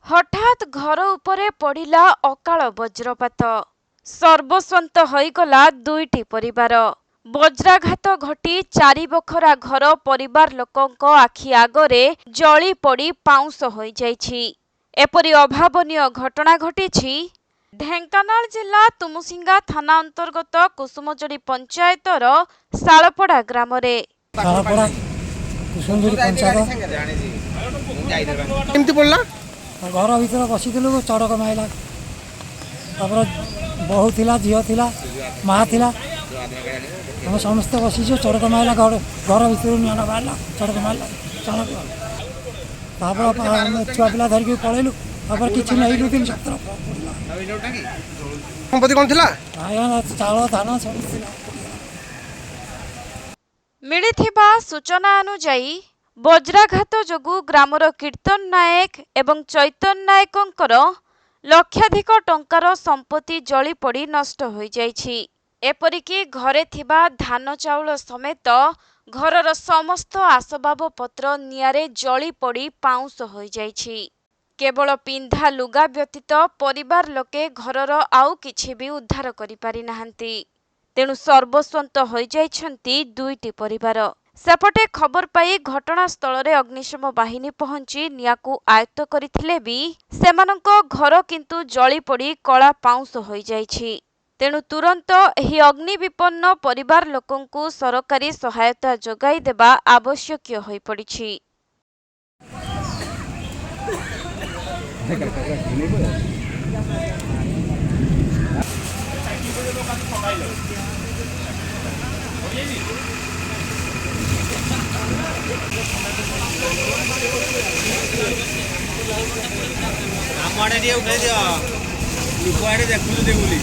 हठात घर उपरे पड़िला अकाल वज्रपात सर्वस्वंत होइगला दुईटी परिवार। वज्राघात घटी चारि बखरा घर परिवार लोकंक आखि आगरे जली पड़ी पाउंस होई जाइछि। एपरि अभावनीय घटना घटिछि ढेंकानाल जिला तुमुसिंगा थाना अंतर्गत कुसुमजोड़ी पंचायतर शालपड़ा ग्राम रे। घर भर बसी चढ़क माइला बहु थिला झील थिला माँ थिला हम समस्ते बसीचु चढ़क माइला घर भर निआना बाहर चढ़क माइला छुआ पिला धरिक पलैलु किसी नहीं 17 संपत्ति कौन थिला चाउल धान सब मिलिथिबा सूचना अनुसार वज्राघात जोगु ग्रामर कीर्तन नायक एवं चैतन नायकंकर लक्षाधिक टंकार संपत्ति जली पड़ी नष्ट हो जाइछि। एपरिकी घरे थिबा धान चाउल समेत घरर समस्त आसबाब पत्र नियारे जली पड़ी पाउंस हो जाइछि। केवल पिंधा लुगा व्यतीत परिवार लोके घरर आउ किछि भी उद्धार करि पारि नाहंती। तेणु सर्वस्वंत हो जाइछंती दुईटी परिवार। सेपटे खबर पाई घटनास्थल रे अग्निशम बाहिनी पहुंची नियाकु आयत्त करथिले भी सेमानंको घर किंतु जली पड़ी कला पाउंस हो जाइछि। तेणु तुरंत एही अग्नि विपन्न परिवार लोकंकु सरकारी सहायता जोगाई देबा आवश्यक होई पड़िछि। ଆମ ଆଡେ ଟିକେ ଉଠେଇ ଦିଅ ଲୋକ ଆଡେ ଦେଖୁଛୁ ବୁଲି